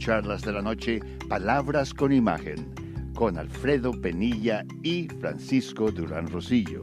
Charlas de la Noche, Palabras con Imagen, con Alfredo Penilla y Francisco Durán Rosillo.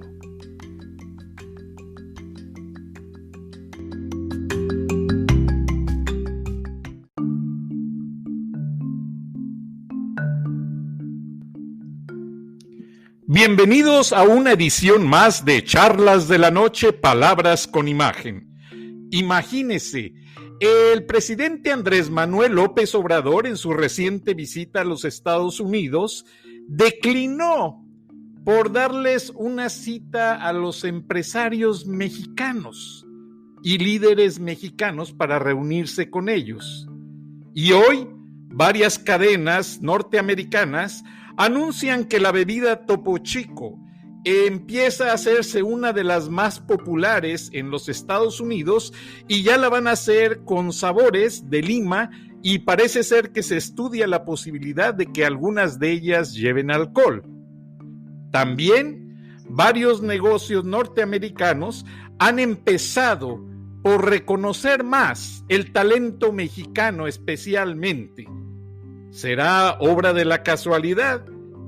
Bienvenidos a una edición más de Charlas de la Noche, Palabras con Imagen. Imagínese, el presidente Andrés Manuel López Obrador, en su reciente visita a los Estados Unidos, declinó por darles una cita a los empresarios mexicanos y líderes mexicanos para reunirse con ellos. Y hoy, varias cadenas norteamericanas anuncian que la bebida Topo Chico empieza a hacerse una de las más populares en los Estados Unidos y ya la van a hacer con sabores de lima y parece ser que se estudia la posibilidad de que algunas de ellas lleven alcohol. También varios negocios norteamericanos han empezado por reconocer más el talento mexicano especialmente. ¿Será obra de la casualidad?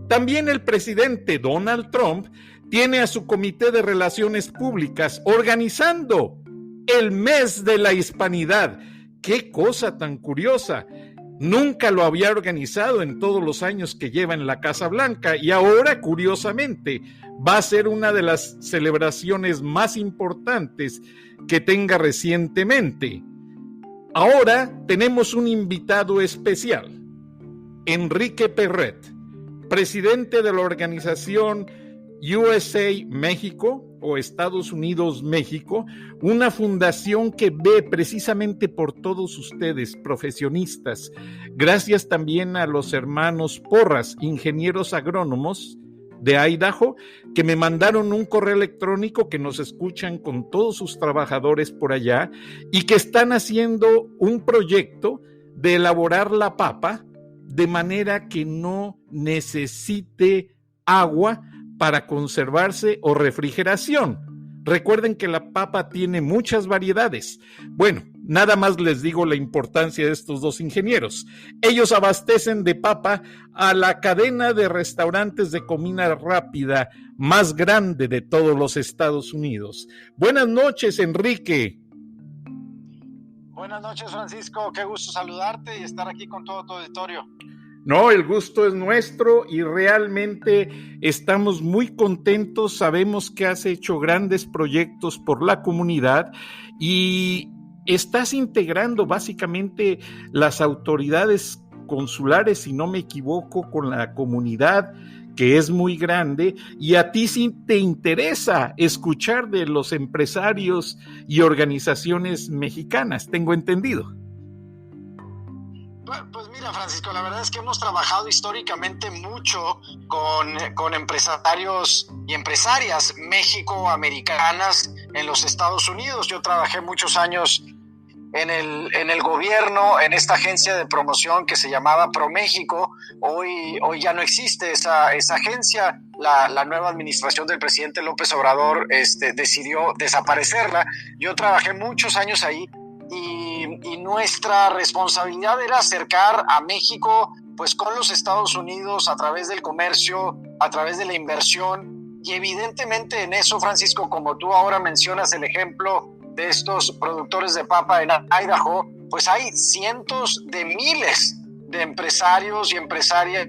También el presidente Donald Trump tiene a su Comité de Relaciones Públicas organizando el Mes de la Hispanidad. ¡Qué cosa tan curiosa! Nunca lo había organizado en todos los años que lleva en la Casa Blanca y ahora, curiosamente, va a ser una de las celebraciones más importantes que tenga recientemente. Ahora tenemos un invitado especial. Enrique Perret, presidente de la organización USA México o Estados Unidos México, una fundación que ve precisamente por todos ustedes, profesionistas. Gracias también a los hermanos Porras, ingenieros agrónomos de Idaho, que me mandaron un correo electrónico que nos escuchan con todos sus trabajadores por allá y que están haciendo un proyecto de elaborar la papa de manera que no necesite agua para conservarse o refrigeración. Recuerden que la papa tiene muchas variedades. Bueno, nada más les digo la importancia de estos dos ingenieros. Ellos abastecen de papa a la cadena de restaurantes de comida rápida más grande de todos los Estados Unidos. Buenas noches, Enrique. Buenas noches, Francisco. Qué gusto saludarte y estar aquí con todo tu auditorio. No, el gusto es nuestro y realmente estamos muy contentos. Sabemos que has hecho grandes proyectos por la comunidad y estás integrando básicamente las autoridades consulares, si no me equivoco, con la comunidad, que es muy grande, y a ti sí te interesa escuchar de los empresarios y organizaciones mexicanas, tengo entendido. Pues mira, Francisco, la verdad es que hemos trabajado históricamente mucho con empresarios y empresarias méxico-americanas en los Estados Unidos. Yo trabajé muchos años en el gobierno, en esta agencia de promoción que se llamaba ProMéxico. Hoy ya no existe esa agencia. La nueva administración del presidente López Obrador decidió desaparecerla. Yo trabajé muchos años ahí y nuestra responsabilidad era acercar a México pues con los Estados Unidos a través del comercio, a través de la inversión, y evidentemente en eso, Francisco, como tú ahora mencionas el ejemplo de estos productores de papa en Idaho, pues hay cientos de miles de empresarios y empresarias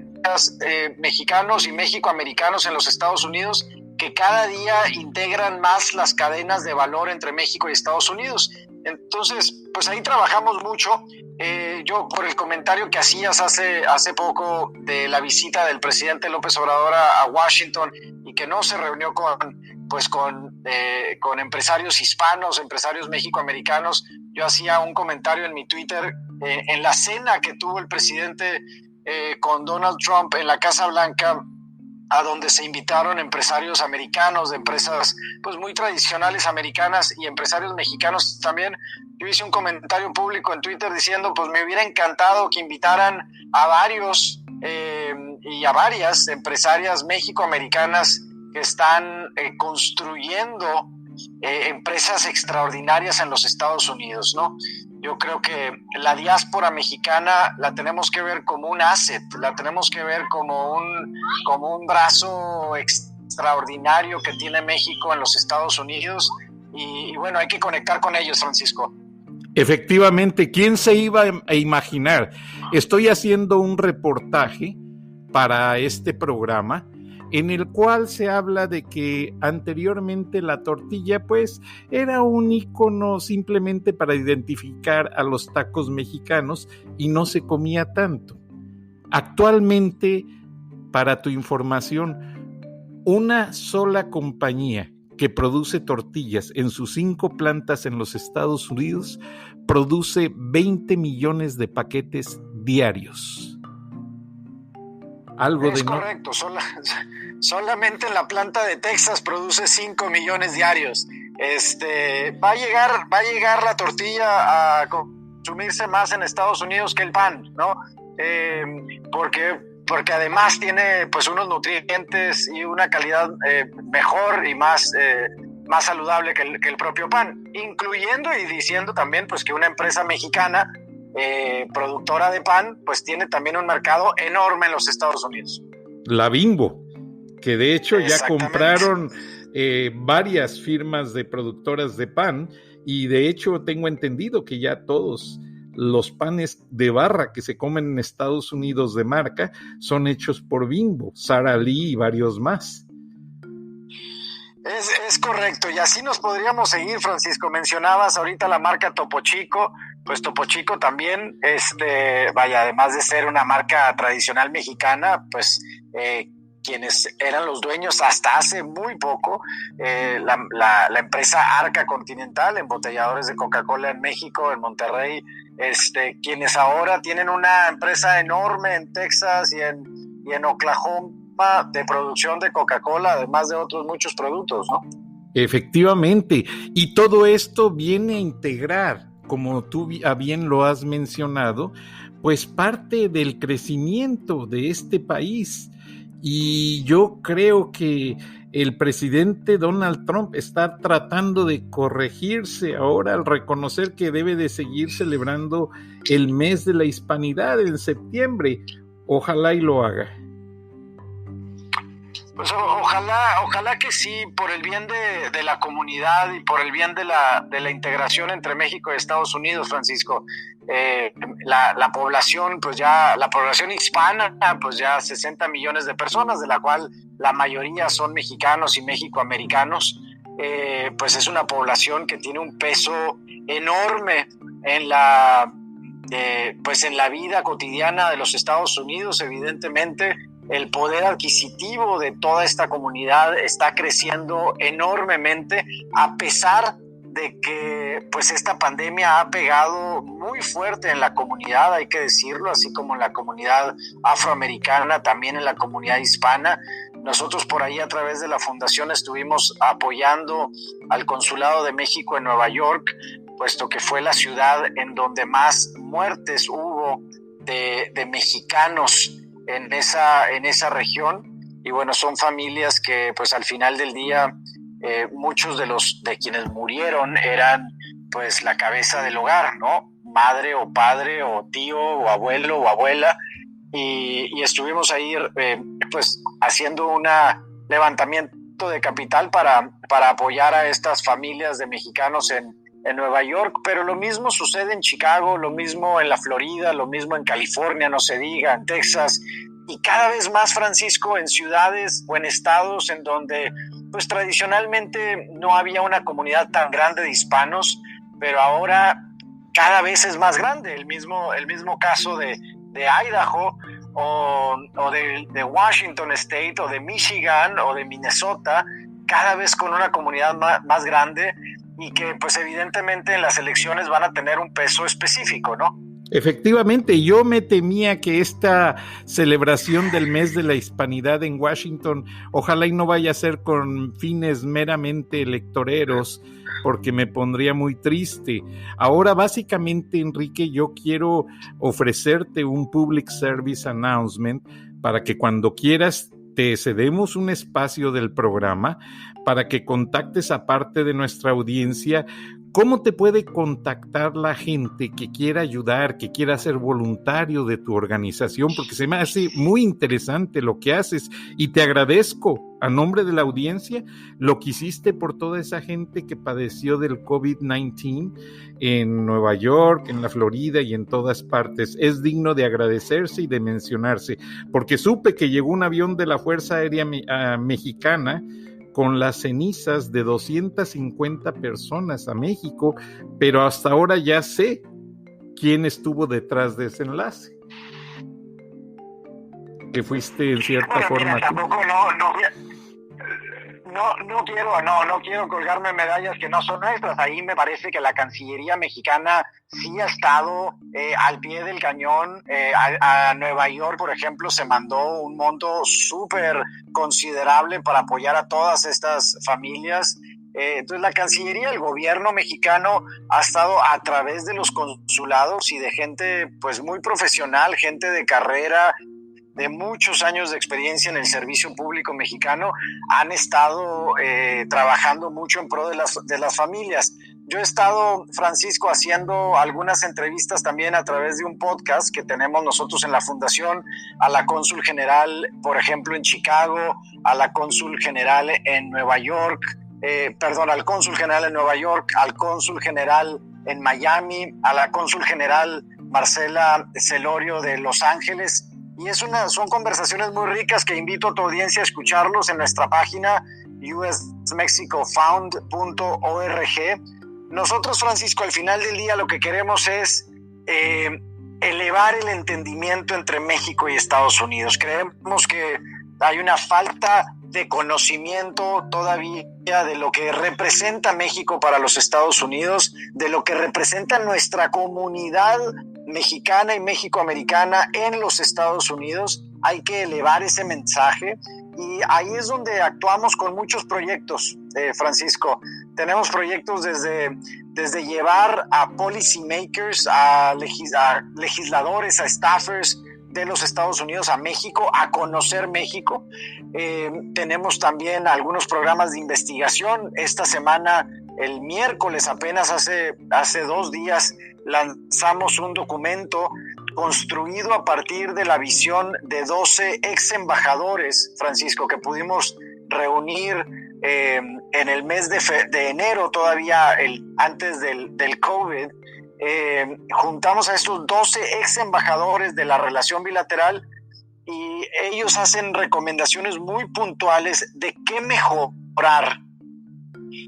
mexicanos y mexicoamericanos en los Estados Unidos que cada día integran más las cadenas de valor entre México y Estados Unidos. Entonces, pues ahí trabajamos mucho. Yo, por el comentario que hacías hace poco de la visita del presidente López Obrador a Washington y que no se reunió con empresarios hispanos, empresarios mexicoamericanos, yo hacía un comentario en mi Twitter en la cena que tuvo el presidente con Donald Trump en la Casa Blanca, a donde se invitaron empresarios americanos de empresas pues muy tradicionales americanas y empresarios mexicanos también. Yo hice un comentario público en Twitter diciendo pues me hubiera encantado que invitaran a varios y a varias empresarias mexicoamericanas que están construyendo empresas extraordinarias en los Estados Unidos, ¿no? Yo creo que la diáspora mexicana la tenemos que ver como un asset, la tenemos que ver como un brazo extraordinario que tiene México en los Estados Unidos y bueno, hay que conectar con ellos, Francisco. Efectivamente, ¿quién se iba a imaginar? Estoy haciendo un reportaje para este programa en el cual se habla de que anteriormente la tortilla pues era un icono simplemente para identificar a los tacos mexicanos y no se comía tanto. Actualmente, para tu información, una sola compañía que produce tortillas en sus 5 plantas en los Estados Unidos produce 20 millones de paquetes diarios. Es correcto, solamente en la planta de Texas produce 5 millones diarios. Va a llegar la tortilla a consumirse más en Estados Unidos que el pan, ¿no? Porque además tiene pues unos nutrientes y una calidad mejor y más saludable que el propio pan, incluyendo y diciendo también pues que una empresa mexicana productora de pan, pues tiene también un mercado enorme en los Estados Unidos. La Bimbo, que de hecho ya compraron varias firmas de productoras de pan y de hecho tengo entendido que ya todos los panes de barra que se comen en Estados Unidos de marca son hechos por Bimbo, Sara Lee y varios más. Es correcto, y así nos podríamos seguir, Francisco. Mencionabas ahorita la marca Topo Chico, pues Topo Chico también, además de ser una marca tradicional mexicana, pues quienes eran los dueños hasta hace muy poco, la empresa Arca Continental, embotelladores de Coca-Cola en México, en Monterrey, quienes ahora tienen una empresa enorme en Texas y en Oklahoma, de producción de Coca-Cola, además de otros muchos productos, ¿no? Efectivamente, y todo esto viene a integrar, como tú bien lo has mencionado, pues parte del crecimiento de este país. Y yo creo que el presidente Donald Trump está tratando de corregirse ahora al reconocer que debe de seguir celebrando el mes de la hispanidad en septiembre. Ojalá y lo haga. Pues ojalá que sí, por el bien de la comunidad y por el bien de la integración entre México y Estados Unidos, Francisco. La población, pues ya, la población hispana, pues ya 60 millones de personas, de la cual la mayoría son mexicanos y mexicoamericanos, pues es una población que tiene un peso enorme en la vida cotidiana de los Estados Unidos. Evidentemente, el poder adquisitivo de toda esta comunidad está creciendo enormemente, a pesar de que pues esta pandemia ha pegado muy fuerte en la comunidad, hay que decirlo, así como en la comunidad afroamericana, también en la comunidad hispana. Nosotros por ahí a través de la fundación estuvimos apoyando al Consulado de México en Nueva York, puesto que fue la ciudad en donde más muertes hubo de mexicanos en esa región. Y bueno, son familias que pues al final del día muchos de quienes murieron eran pues la cabeza del hogar, ¿no? Madre o padre o tío o abuelo o abuela, y estuvimos ahí pues haciendo un levantamiento de capital para apoyar a estas familias de mexicanos en Nueva York, pero lo mismo sucede en Chicago, lo mismo en la Florida, lo mismo en California, no se diga, en Texas, y cada vez más, Francisco, en ciudades o en estados en donde pues tradicionalmente no había una comunidad tan grande de hispanos, pero ahora cada vez es más grande. El mismo caso de Idaho o de Washington State o de Michigan o de Minnesota, cada vez con una comunidad más grande, y que pues evidentemente en las elecciones van a tener un peso específico, ¿no? Efectivamente, yo me temía que esta celebración del mes de la hispanidad en Washington, ojalá y no vaya a ser con fines meramente electoreros, porque me pondría muy triste. Ahora, básicamente, Enrique, yo quiero ofrecerte un public service announcement para que cuando quieras te cedemos un espacio del programa para que contactes a parte de nuestra audiencia. ¿Cómo te puede contactar la gente que quiera ayudar, que quiera ser voluntario de tu organización? Porque se me hace muy interesante lo que haces y te agradezco a nombre de la audiencia lo que hiciste por toda esa gente que padeció del COVID-19 en Nueva York, en la Florida y en todas partes. Es digno de agradecerse y de mencionarse, porque supe que llegó un avión de la Fuerza Aérea Mexicana con las cenizas de 250 personas a México, pero hasta ahora ya sé quién estuvo detrás de ese enlace. Que fuiste en cierta forma. Mira, tampoco no quiero colgarme medallas que no son nuestras. Ahí me parece que la Cancillería mexicana sí ha estado al pie del cañón. A Nueva York, por ejemplo, se mandó un monto súper considerable para apoyar a todas estas familias. Entonces la Cancillería, el gobierno mexicano ha estado a través de los consulados y de gente pues muy profesional, gente de carrera, de muchos años de experiencia en el servicio público mexicano, han estado trabajando mucho en pro de las familias. Yo he estado, Francisco, haciendo algunas entrevistas también a través de un podcast que tenemos nosotros en la Fundación, a la cónsul general, por ejemplo, en Chicago, a la cónsul general en Nueva York, al cónsul general en Nueva York, al cónsul general en Miami, a la cónsul general Marcela Celorio de Los Ángeles. Y son conversaciones muy ricas que invito a tu audiencia a escucharlos en nuestra página usmexicofound.org. Nosotros, Francisco, al final del día lo que queremos es elevar el entendimiento entre México y Estados Unidos. Creemos que hay una falta de conocimiento todavía de lo que representa México para los Estados Unidos, de lo que representa nuestra comunidad mexicana y mexicoamericana en los Estados Unidos. Hay que elevar ese mensaje y ahí es donde actuamos con muchos proyectos, Francisco. Tenemos proyectos desde llevar a policy makers, a legisladores, a staffers de los Estados Unidos a México, a conocer México. Tenemos también algunos programas de investigación. Esta semana, el miércoles, apenas hace 2 días, lanzamos un documento construido a partir de la visión de 12 ex embajadores, Francisco, que pudimos reunir en el mes de enero, todavía antes del COVID. Juntamos a estos 12 ex embajadores de la relación bilateral y ellos hacen recomendaciones muy puntuales de qué mejorar.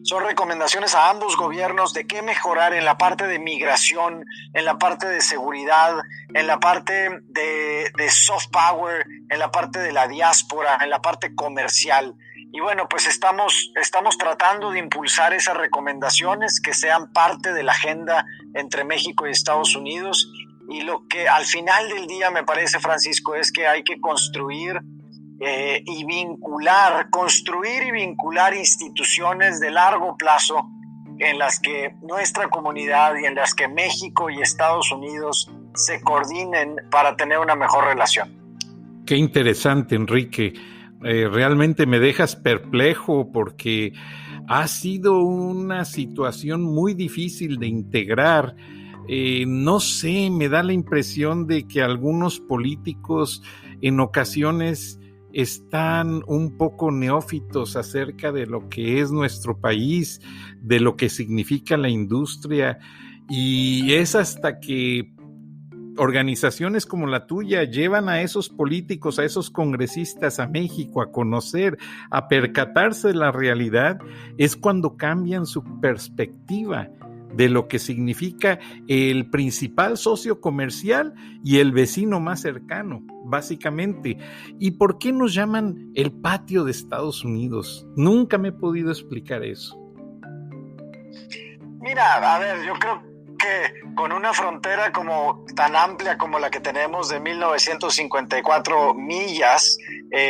Son recomendaciones a ambos gobiernos de qué mejorar en la parte de migración, en la parte de seguridad, en la parte de soft power, en la parte de la diáspora, en la parte comercial. Y bueno, pues estamos tratando de impulsar esas recomendaciones que sean parte de la agenda entre México y Estados Unidos. Y lo que al final del día me parece, Francisco, es que hay que construir y vincular instituciones de largo plazo en las que nuestra comunidad y en las que México y Estados Unidos se coordinen para tener una mejor relación. Qué interesante, Enrique. Realmente me dejas perplejo porque ha sido una situación muy difícil de integrar. No sé, me da la impresión de que algunos políticos en ocasiones están un poco neófitos acerca de lo que es nuestro país, de lo que significa la industria, y es hasta que organizaciones como la tuya llevan a esos políticos, a esos congresistas a México a conocer, a percatarse de la realidad, es cuando cambian su perspectiva de lo que significa el principal socio comercial y el vecino más cercano, básicamente. ¿Y por qué nos llaman el patio de Estados Unidos? Nunca me he podido explicar eso. Mira, a ver, yo creo que con una frontera como tan amplia como la que tenemos de 1954 millas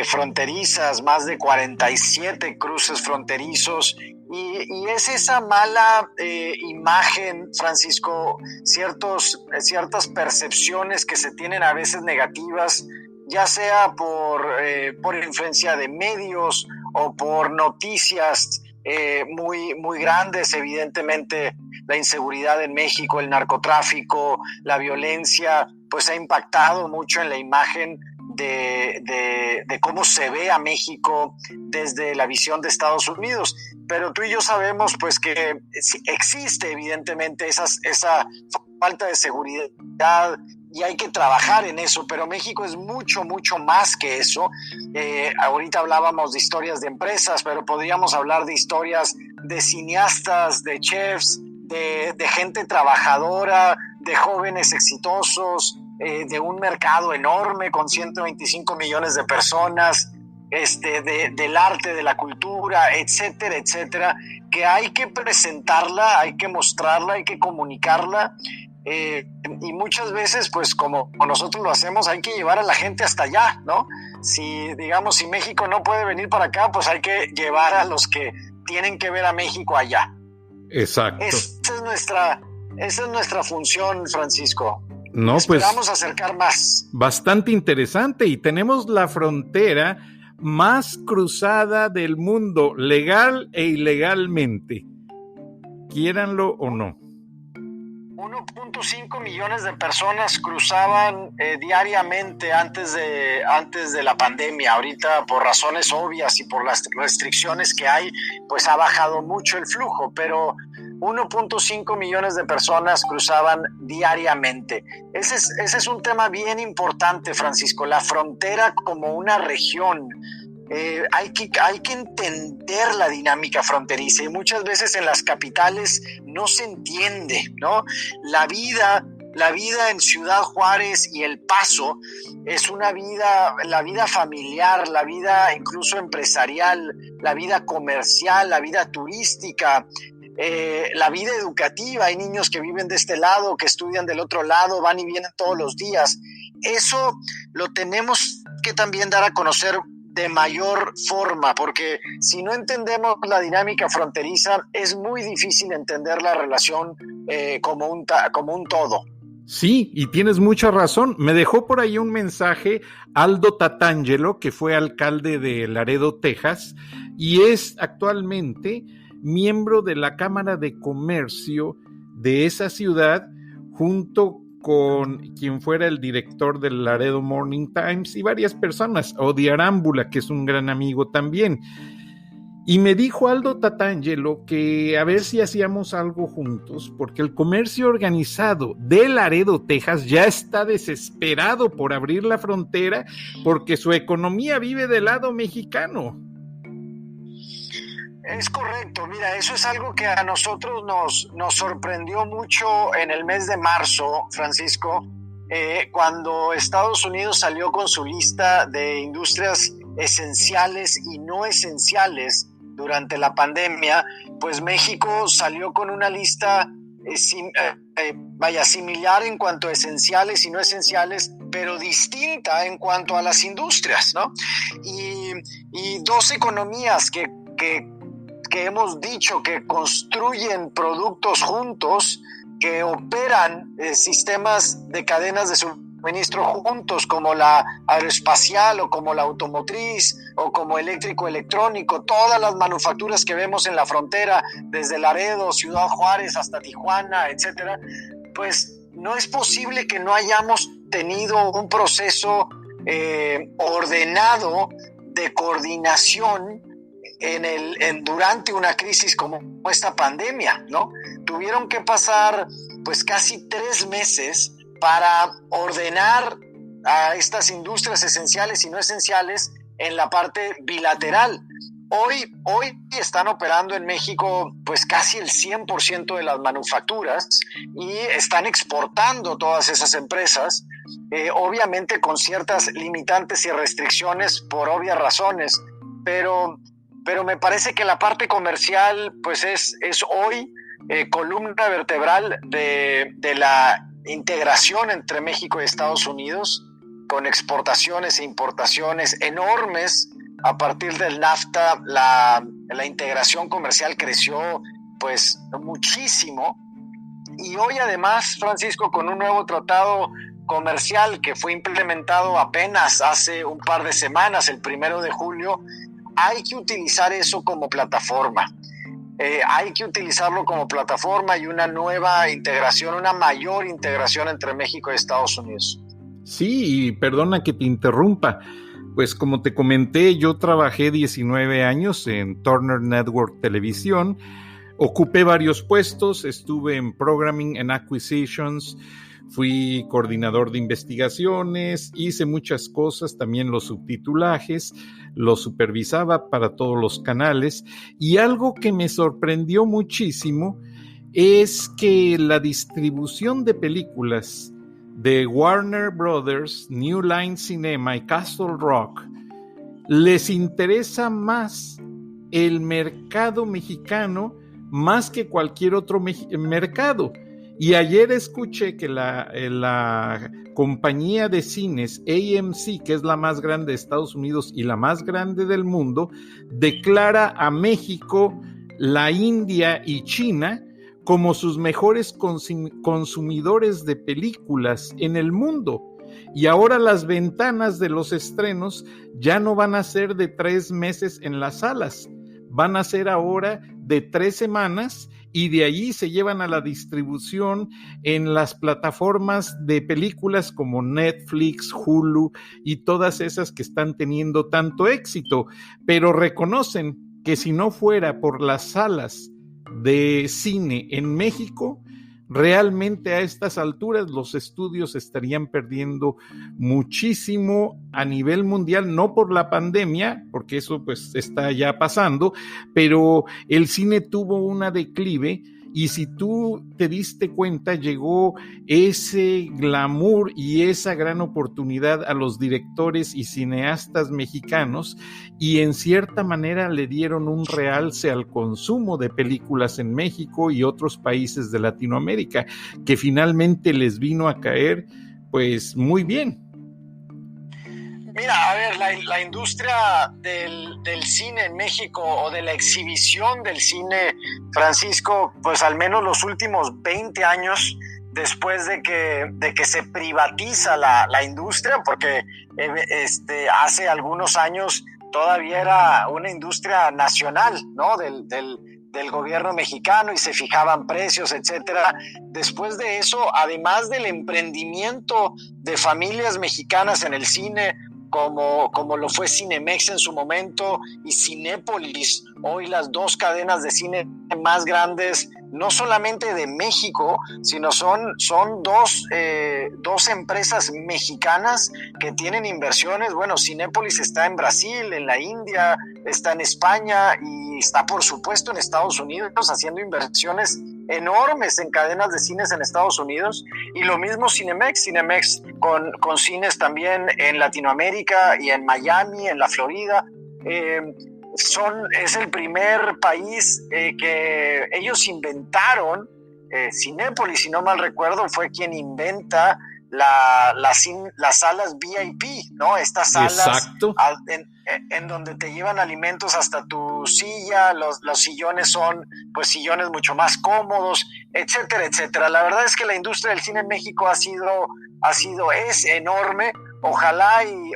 fronterizas, más de 47 cruces fronterizos, y es esa mala imagen, Francisco, ciertas percepciones que se tienen a veces negativas ya sea por influencia de medios o por noticias muy grandes. Evidentemente la inseguridad en México, el narcotráfico, la violencia, pues ha impactado mucho en la imagen de cómo se ve a México desde la visión de Estados Unidos. Pero tú y yo sabemos pues que existe evidentemente esa falta de seguridad y hay que trabajar en eso, pero México es mucho más que eso. Ahorita hablábamos de historias de empresas, pero podríamos hablar de historias de cineastas, de chefs, de gente trabajadora, de jóvenes exitosos, de un mercado enorme con 125 millones de personas, del arte, de la cultura, etcétera, que hay que presentarla, hay que mostrarla, hay que comunicarla, y muchas veces, pues como nosotros lo hacemos, hay que llevar a la gente hasta allá, ¿no? Si México no puede venir para acá, pues hay que llevar a los que tienen que ver a México allá. Exacto. Esa es nuestra función, Francisco. No, Esperamos acercar más. Bastante interesante, y tenemos la frontera más cruzada del mundo, legal e ilegalmente, quiéranlo o no. 1.5 millones de personas cruzaban diariamente antes de la pandemia. Ahorita, por razones obvias y por las restricciones que hay, pues ha bajado mucho el flujo, pero 1.5 millones de personas cruzaban diariamente. Ese es un tema bien importante, Francisco, la frontera como una región. Hay que entender la dinámica fronteriza, y muchas veces en las capitales no se entiende, ¿no? La vida en Ciudad Juárez y El Paso es la vida familiar, la vida incluso empresarial, la vida comercial, la vida turística, la vida educativa. Hay niños que viven de este lado, que estudian del otro lado, van y vienen todos los días. Eso lo tenemos que también dar a conocer de mayor forma, porque si no entendemos la dinámica fronteriza, es muy difícil entender la relación como un todo. Sí, y tienes mucha razón. Me dejó por ahí un mensaje Aldo Tatangelo, que fue alcalde de Laredo, Texas, y es actualmente miembro de la Cámara de Comercio de esa ciudad, junto con quien fuera el director del Laredo Morning Times y varias personas, Odi Arámbula, que es un gran amigo también. Y me dijo Aldo Tatangelo que a ver si hacíamos algo juntos, porque el comercio organizado de Laredo, Texas, ya está desesperado por abrir la frontera porque su economía vive del lado mexicano. Es correcto, mira, eso es algo que a nosotros nos sorprendió mucho en el mes de marzo, Francisco, cuando Estados Unidos salió con su lista de industrias esenciales y no esenciales durante la pandemia. Pues México salió con una lista similar en cuanto a esenciales y no esenciales, pero distinta en cuanto a las industrias, ¿no? Y dos economías que hemos dicho que construyen productos juntos, que operan sistemas de cadenas de suministro juntos, como la aeroespacial o como la automotriz o como eléctrico-electrónico, todas las manufacturas que vemos en la frontera, desde Laredo, Ciudad Juárez hasta Tijuana, etcétera, pues no es posible que no hayamos tenido un proceso ordenado de coordinación durante una crisis como esta pandemia, ¿no? Tuvieron que pasar pues casi 3 meses para ordenar a estas industrias esenciales y no esenciales en la parte bilateral. Hoy están operando en México pues casi el 100% de las manufacturas y están exportando todas esas empresas, obviamente con ciertas limitantes y restricciones por obvias razones, pero me parece que la parte comercial pues es hoy columna vertebral de la integración entre México y Estados Unidos, con exportaciones e importaciones enormes. A partir del NAFTA la integración comercial creció pues muchísimo, y hoy además, Francisco, con un nuevo tratado comercial que fue implementado apenas hace un par de semanas, el 1 de julio, hay que utilizar eso como plataforma. Hay que utilizarlo como plataforma y una nueva integración, una mayor integración entre México y Estados Unidos. Sí, y perdona que te interrumpa. Pues como te comenté, yo trabajé 19 años en Turner Network Televisión, ocupé varios puestos, estuve en Programming and Acquisitions, fui coordinador de investigaciones, hice muchas cosas, también los subtitulajes, los supervisaba para todos los canales, y algo que me sorprendió muchísimo es que la distribución de películas de Warner Brothers, New Line Cinema y Castle Rock les interesa más el mercado mexicano más que cualquier otro mercado. Y ayer escuché que la compañía de cines AMC, que es la más grande de Estados Unidos y la más grande del mundo, declara a México, la India y China como sus mejores consumidores de películas en el mundo. Y ahora las ventanas de los estrenos ya no van a ser de 3 meses en las salas, van a ser ahora de 3 semanas, y de ahí se llevan a la distribución en las plataformas de películas como Netflix, Hulu y todas esas que están teniendo tanto éxito, pero reconocen que si no fuera por las salas de cine en México, realmente a estas alturas los estudios estarían perdiendo muchísimo a nivel mundial, no por la pandemia, porque eso pues está ya pasando, pero el cine tuvo una declive. Y si tú te diste cuenta, llegó ese glamour y esa gran oportunidad a los directores y cineastas mexicanos, y en cierta manera le dieron un realce al consumo de películas en México y otros países de Latinoamérica, que finalmente les vino a caer pues muy bien. Mira, a ver, la industria del cine en México, o de la exhibición del cine, Francisco, pues al menos los últimos 20 años, después de que se privatiza la industria, porque hace algunos años todavía era una industria nacional, ¿no? Del gobierno mexicano, y se fijaban precios, etcétera. Después de eso, además del emprendimiento de familias mexicanas en el cine, como lo fue Cinemex en su momento y Cinépolis, hoy las 2 cadenas de cine más grandes, no solamente de México, sino son 2 empresas mexicanas que tienen inversiones. Bueno, Cinépolis está en Brasil, en la India, está en España y está por supuesto en Estados Unidos haciendo inversiones enormes en cadenas de cines en Estados Unidos, y lo mismo Cinemex con cines también en Latinoamérica y en Miami, en la Florida. Es el primer país que ellos inventaron. Cinépolis, si no mal recuerdo, fue quien inventa las salas VIP, ¿no? Estas salas en donde te llevan alimentos hasta tu silla, los sillones son pues sillones mucho más cómodos, etcétera, etcétera. La verdad es que la industria del cine en México es enorme. Ojalá y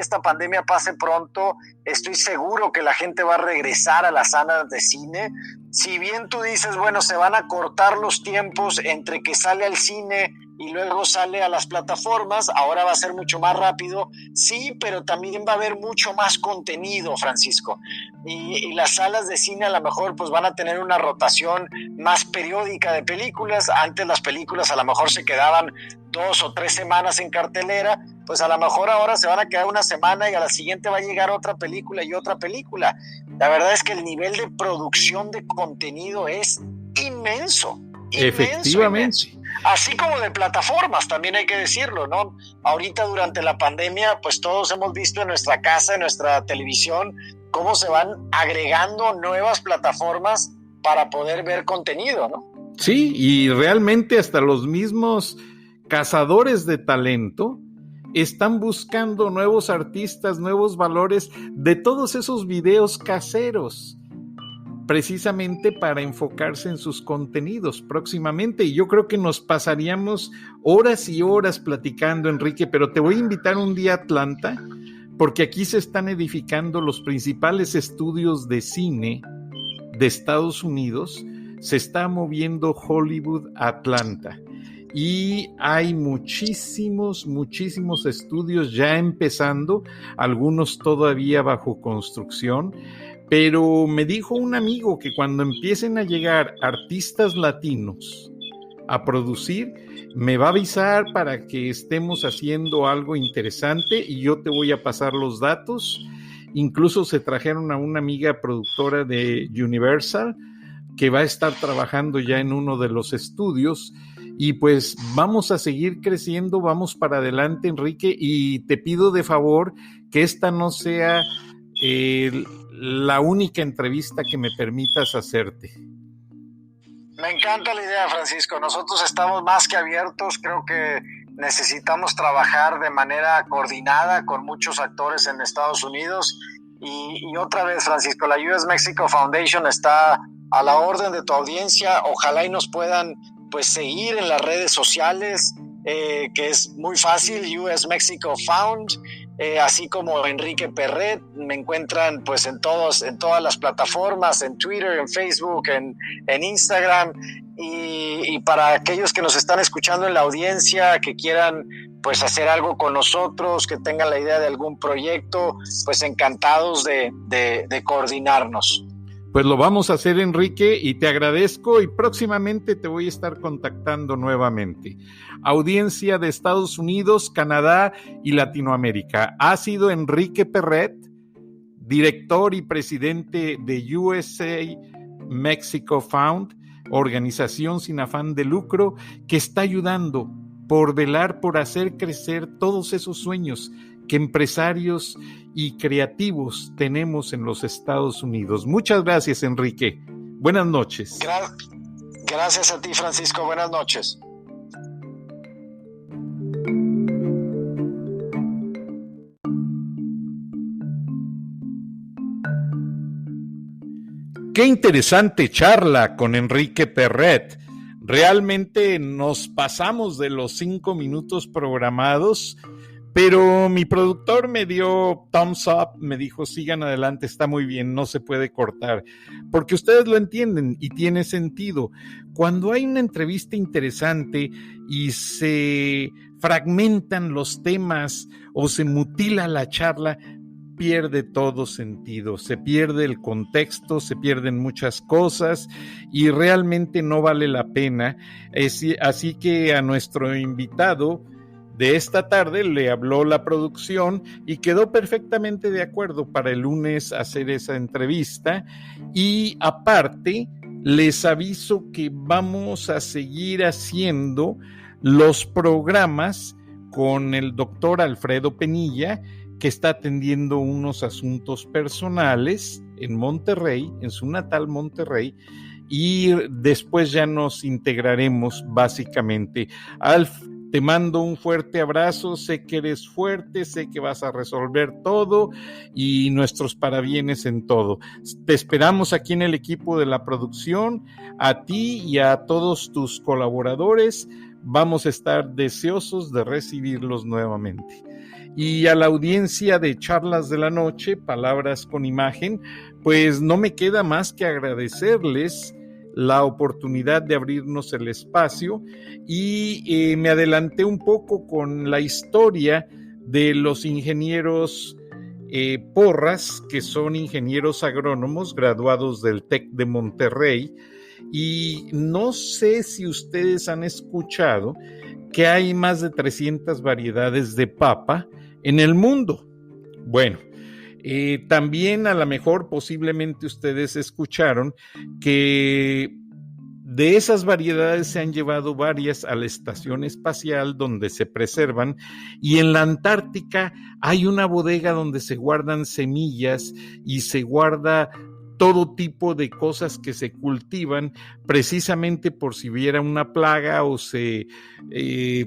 esta pandemia pase pronto. Estoy seguro que la gente va a regresar a las salas de cine. Si bien tú dices, bueno, se van a cortar los tiempos entre que sale al cine y luego sale a las plataformas, ahora va a ser mucho más rápido, sí, pero también va a haber mucho más contenido, Francisco, y las salas de cine a lo mejor pues van a tener una rotación más periódica de películas. Antes las películas a lo mejor se quedaban 2 o 3 semanas en cartelera, pues a lo mejor ahora se van a quedar una semana y a la siguiente va a llegar otra película y otra película. La verdad es que el nivel de producción de contenido es inmenso. Efectivamente. Inmenso. Así como de plataformas, también hay que decirlo, ¿no? Ahorita durante la pandemia, pues todos hemos visto en nuestra casa, en nuestra televisión, cómo se van agregando nuevas plataformas para poder ver contenido, ¿no? Sí, y realmente hasta los mismos cazadores de talento están buscando nuevos artistas, nuevos valores de todos esos videos caseros. precisamente para enfocarse en sus contenidos próximamente. Y yo creo que nos pasaríamos horas y horas platicando, Enrique, pero te voy a invitar un día a Atlanta, porque aquí se están edificando los principales estudios de cine de Estados Unidos. Se está moviendo Hollywood a Atlanta. Y hay muchísimos estudios ya empezando, algunos todavía bajo construcción, pero me dijo un amigo que cuando empiecen a llegar artistas latinos a producir, me va a avisar para que estemos haciendo algo interesante y yo te voy a pasar los datos. Incluso se trajeron a una amiga productora de Universal que va a estar trabajando ya en uno de los estudios. Y pues vamos a seguir creciendo, vamos para adelante, Enrique, y te pido de favor que esta no sea la única entrevista que me permitas hacerte. Me encanta la idea, Francisco. Nosotros estamos más que abiertos. Creo que necesitamos trabajar de manera coordinada con muchos actores en Estados Unidos. Y otra vez, Francisco, la US Mexico Foundation está a la orden de tu audiencia. Ojalá y nos puedan pues seguir en las redes sociales, que es muy fácil, US Mexico Found, así como Enrique Perret. Me encuentran pues en todas las plataformas, en Twitter, en Facebook, en Instagram, y para aquellos que nos están escuchando en la audiencia, que quieran pues hacer algo con nosotros, que tengan la idea de algún proyecto, pues encantados de coordinarnos. Pues lo vamos a hacer, Enrique, y te agradezco, y próximamente te voy a estar contactando nuevamente. Audiencia de Estados Unidos, Canadá y Latinoamérica. Ha sido Enrique Perret, director y presidente de USA Mexico Found, organización sin afán de lucro que está ayudando por velar por hacer crecer todos esos sueños que empresarios y creativos tenemos en los Estados Unidos. Muchas gracias, Enrique. Buenas noches. Gracias a ti, Francisco. Buenas noches. Qué interesante charla con Enrique Perret. Realmente nos pasamos de los 5 minutos programados, pero mi productor me dio thumbs up, me dijo sigan adelante, está muy bien, no se puede cortar, porque ustedes lo entienden y tiene sentido. Cuando hay una entrevista interesante y se fragmentan los temas o se mutila la charla, pierde todo sentido, se pierde el contexto, se pierden muchas cosas y realmente no vale la pena. Así que a nuestro invitado de esta tarde le habló la producción y quedó perfectamente de acuerdo para el lunes hacer esa entrevista. Y aparte, les aviso que vamos a seguir haciendo los programas con el doctor Alfredo Penilla, que está atendiendo unos asuntos personales en Monterrey, en su natal Monterrey, y después ya nos integraremos básicamente. Alf, te mando un fuerte abrazo, sé que eres fuerte, sé que vas a resolver todo y nuestros parabienes en todo. Te esperamos aquí en el equipo de la producción, a ti y a todos tus colaboradores. Vamos a estar deseosos de recibirlos nuevamente. Y a la audiencia de Charlas de la Noche, Palabras con Imagen, pues no me queda más que agradecerles la oportunidad de abrirnos el espacio y me adelanté un poco con la historia de los ingenieros Porras, que son ingenieros agrónomos graduados del TEC de Monterrey, y no sé si ustedes han escuchado que hay más de 300 variedades de papa en el mundo. Bueno, también a lo mejor posiblemente ustedes escucharon que de esas variedades se han llevado varias a la estación espacial donde se preservan, y en la Antártica hay una bodega donde se guardan semillas y se guarda todo tipo de cosas que se cultivan precisamente por si hubiera una plaga o se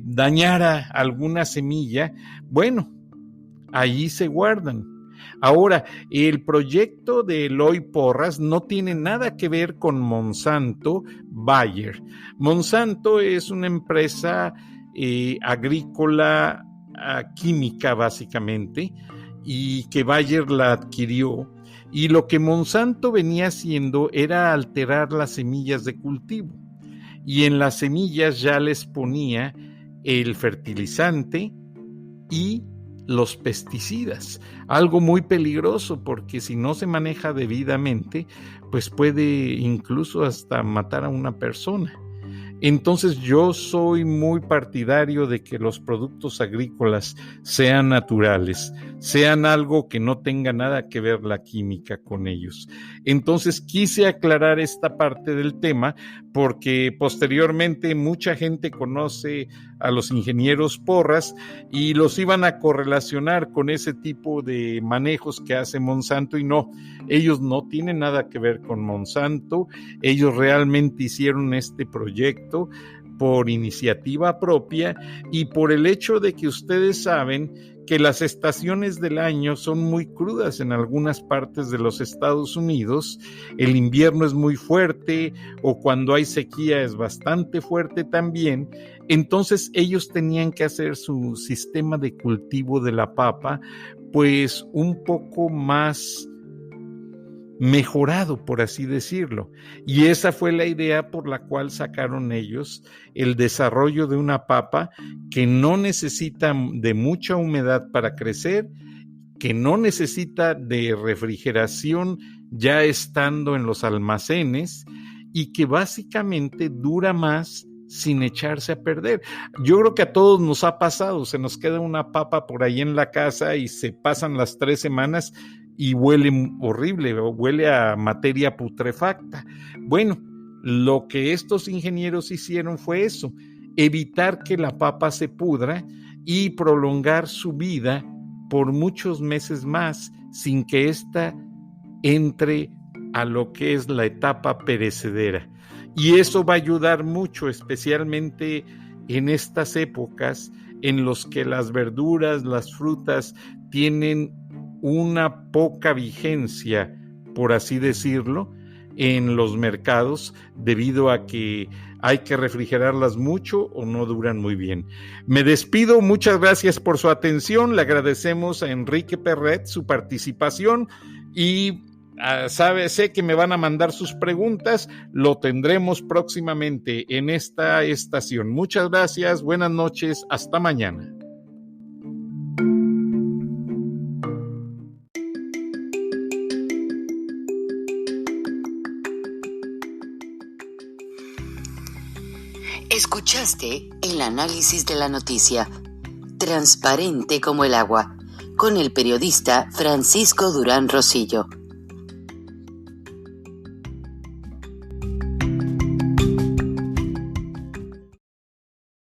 dañara alguna semilla. Bueno, allí se guardan. Ahora, el proyecto de Eloy Porras no tiene nada que ver con Monsanto Bayer. Monsanto es una empresa agrícola, química básicamente, y que Bayer la adquirió. Y lo que Monsanto venía haciendo era alterar las semillas de cultivo. Y en las semillas ya les ponía el fertilizante y los pesticidas, algo muy peligroso porque si no se maneja debidamente, pues puede incluso hasta matar a una persona. Entonces yo soy muy partidario de que los productos agrícolas sean naturales, sean algo que no tenga nada que ver la química con ellos. Entonces quise aclarar esta parte del tema porque posteriormente mucha gente conoce a los ingenieros Porras y los iban a correlacionar con ese tipo de manejos que hace Monsanto y no, ellos no tienen nada que ver con Monsanto, ellos realmente hicieron este proyecto por iniciativa propia y por el hecho de que ustedes saben que las estaciones del año son muy crudas en algunas partes de los Estados Unidos, el invierno es muy fuerte o cuando hay sequía es bastante fuerte también, entonces ellos tenían que hacer su sistema de cultivo de la papa pues un poco más mejorado, por así decirlo. Y esa fue la idea por la cual sacaron ellos el desarrollo de una papa que no necesita de mucha humedad para crecer, que no necesita de refrigeración ya estando en los almacenes y que básicamente dura más sin echarse a perder. Yo creo que a todos nos ha pasado, se nos queda una papa por ahí en la casa y se pasan las 3 semanas y huele horrible, huele a materia putrefacta. Bueno, lo que estos ingenieros hicieron fue eso, evitar que la papa se pudra y prolongar su vida por muchos meses más sin que ésta entre a lo que es la etapa perecedera. Y eso va a ayudar mucho, especialmente en estas épocas en los que las verduras, las frutas tienen una poca vigencia, por así decirlo, en los mercados debido a que hay que refrigerarlas mucho o no duran muy bien. Me despido, muchas gracias por su atención, le agradecemos a Enrique Perret su participación y sé que me van a mandar sus preguntas, lo tendremos próximamente en esta estación. Muchas gracias, buenas noches, hasta mañana. Escuchaste el análisis de la noticia, transparente como el agua, con el periodista Francisco Durán Rosillo.